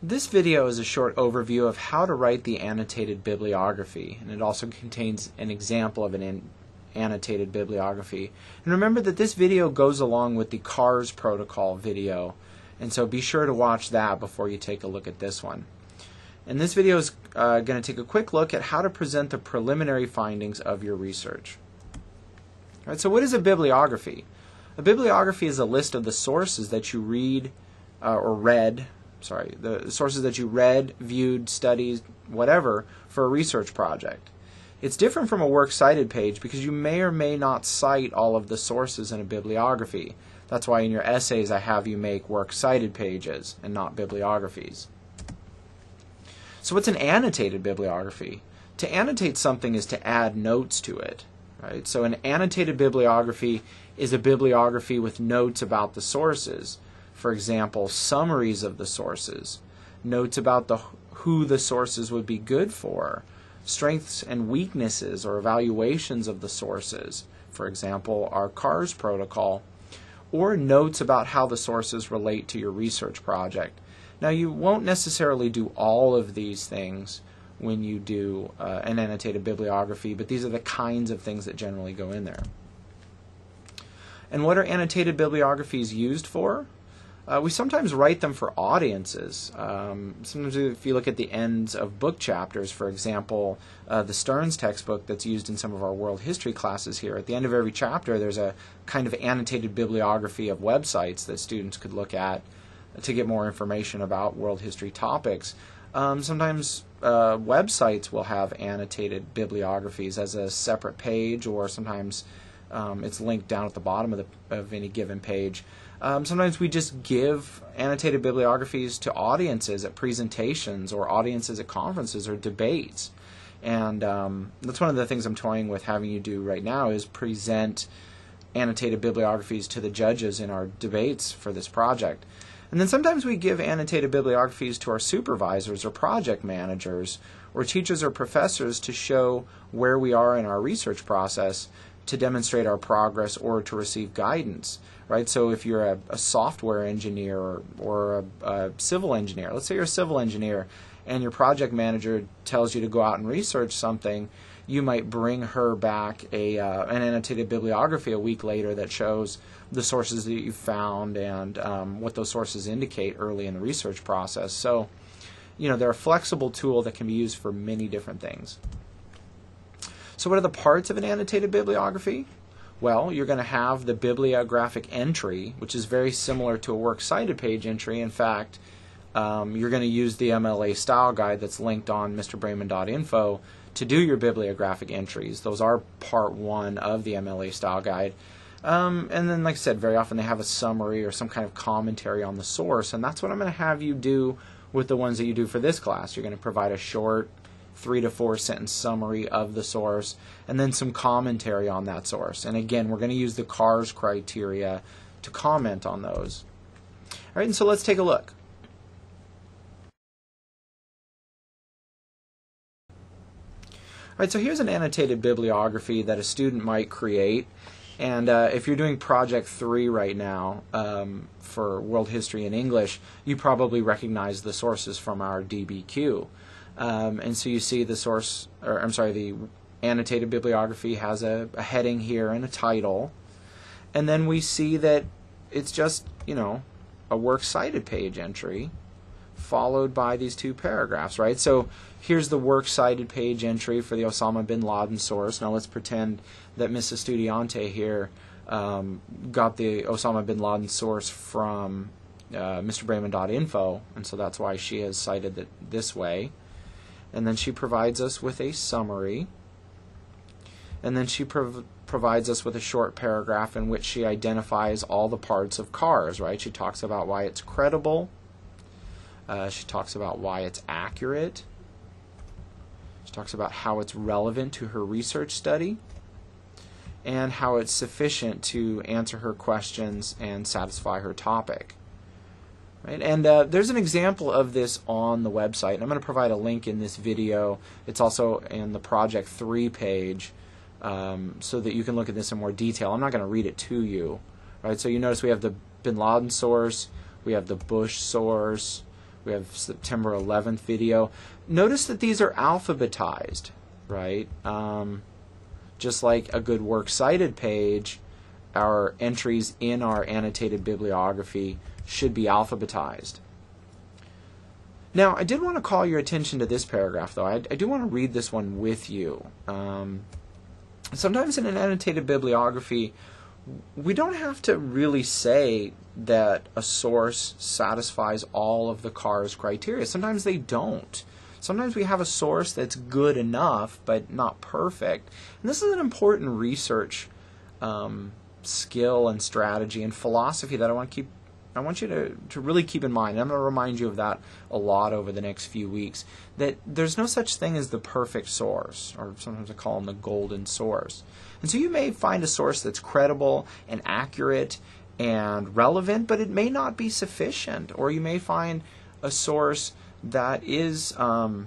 This video is a short overview of how to write the annotated bibliography, and it also contains an example of an annotated bibliography. And remember that this video goes along with the CARS protocol video, and so be sure to watch that before you take a look at this one. And this video is going to take a quick look at how to present the preliminary findings of your research. All right, so what is a bibliography? A bibliography is a list of the sources that you read the sources that you read, viewed, studied, whatever, for a research project. It's different from a works cited page because you may or may not cite all of the sources in a bibliography. That's why in your essays I have you make works cited pages and not bibliographies. So what's an annotated bibliography? To annotate something is to add notes to it. Right? So an annotated bibliography is a bibliography with notes about the sources. For example, summaries of the sources, notes about who the sources would be good for, strengths and weaknesses or evaluations of the sources, for example, our CARS protocol, or notes about how the sources relate to your research project. Now, you won't necessarily do all of these things when you do an annotated bibliography, but these are the kinds of things that generally go in there. And what are annotated bibliographies used for? We sometimes write them for audiences. Sometimes if you look at the ends of book chapters, for example, the Stearns textbook that's used in some of our world history classes here, at the end of every chapter there's a kind of annotated bibliography of websites that students could look at to get more information about world history topics. Sometimes websites will have annotated bibliographies as a separate page, or sometimes it's linked down at the bottom of any given page. Sometimes we just give annotated bibliographies to audiences at presentations or audiences at conferences or debates. And that's one of the things I'm toying with having you do right now is present annotated bibliographies to the judges in our debates for this project. And then sometimes we give annotated bibliographies to our supervisors or project managers or teachers or professors to show where we are in our research process, to demonstrate our progress, or to receive guidance. Right? So if you're a software engineer or a civil engineer, let's say you're a civil engineer and your project manager tells you to go out and research something, you might bring her back an annotated bibliography a week later that shows the sources that you found and what those sources indicate early in the research process. So, they're a flexible tool that can be used for many different things. So what are the parts of an annotated bibliography? Well, you're going to have the bibliographic entry, which is very similar to a works cited page entry. In fact, you're going to use the MLA style guide that's linked on MrBrayman.Info to do your bibliographic entries. Those are part one of the MLA style guide. And then, like I said, very often they have a summary or some kind of commentary on the source, and that's what I'm going to have you do with the ones that you do for this class. You're going to provide a short 3 to 4 sentence summary of the source and then some commentary on that source. And again, we're going to use the CARS criteria to comment on those. All right, and so let's take a look. All right, so here's an annotated bibliography that a student might create. And if you're doing Project 3 right now for World History in English, you probably recognize the sources from our DBQ. And so you see the annotated bibliography has a heading here and a title. And then we see that it's just, a works cited page entry followed by these two paragraphs, right? So here's the works cited page entry for the Osama bin Laden source. Now let's pretend that Miss Estudiante here got the Osama bin Laden source from MrBrayman.Info, and so that's why she has cited it this way. And then she provides us with a summary, and then she provides us with a short paragraph in which she identifies all the parts of CARS, right? She talks about why it's credible, she talks about why it's accurate, she talks about how it's relevant to her research study, and how it's sufficient to answer her questions and satisfy her topic. Right? And there's an example of this on the website, and I'm going to provide a link in this video. It's also in the Project 3 page, so that you can look at this in more detail. I'm not going to read it to you. Right? So you notice we have the bin Laden source, we have the Bush source, We have September 11th video. Notice that these are alphabetized, right? Just like a good works cited page, our entries in our annotated bibliography should be alphabetized. Now, I did want to call your attention to this paragraph, though. I do want to read this one with you. Sometimes in an annotated bibliography, we don't have to really say that a source satisfies all of the CARS criteria. Sometimes they don't. Sometimes we have a source that's good enough, but not perfect. And this is an important research skill and strategy and philosophy that I want you to really keep in mind. I'm going to remind you of that a lot over the next few weeks, that there's no such thing as the perfect source, or sometimes I call them the golden source. And so you may find a source that's credible and accurate and relevant, but it may not be sufficient. Or you may find a source that is highly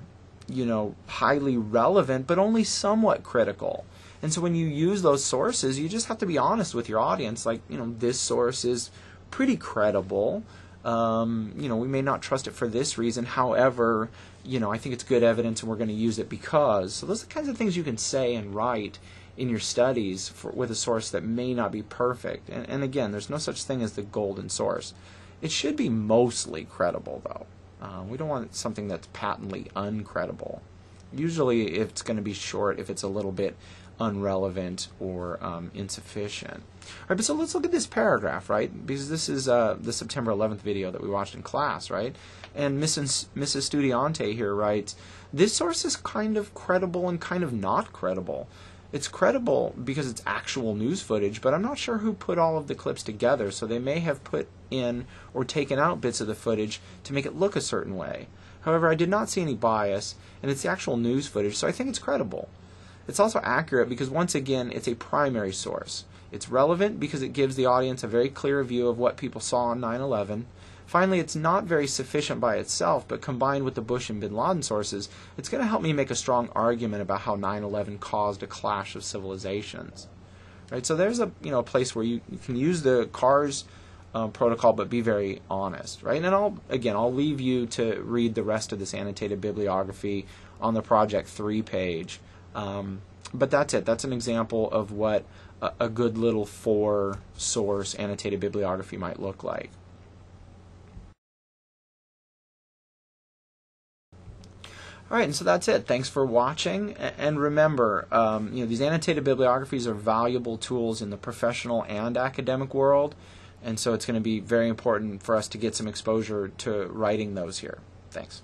relevant, but only somewhat critical. And so when you use those sources, you just have to be honest with your audience, like, this source is pretty credible. We may not trust it for this reason. However, I think it's good evidence and we're going to use it because. So those are the kinds of things you can say and write in your studies with a source that may not be perfect. And again, there's no such thing as the golden source. It should be mostly credible, though. We don't want something that's patently uncredible. Usually it's going to be short if it's a little bit unrelevant or insufficient. All right, but so let's look at this paragraph, right? Because this is the September 11th video that we watched in class, right? And Mrs. Studiante here writes, this source is kind of credible and kind of not credible. It's credible because it's actual news footage, but I'm not sure who put all of the clips together, so they may have put in or taken out bits of the footage to make it look a certain way. However, I did not see any bias, and it's the actual news footage, so I think it's credible. It's also accurate because, once again, it's a primary source. It's relevant because it gives the audience a very clear view of what people saw on 9/11. Finally, it's not very sufficient by itself, but combined with the Bush and bin Laden sources, it's going to help me make a strong argument about how 9/11 caused a clash of civilizations. Right? So there's a place where you can use the CARS protocol, but be very honest. Right? And I'll leave you to read the rest of this annotated bibliography on the Project 3 page. But that's it. That's an example of what a good little 4-source annotated bibliography might look like. All right, and so that's it. Thanks for watching. And remember, these annotated bibliographies are valuable tools in the professional and academic world, and so it's going to be very important for us to get some exposure to writing those here. Thanks.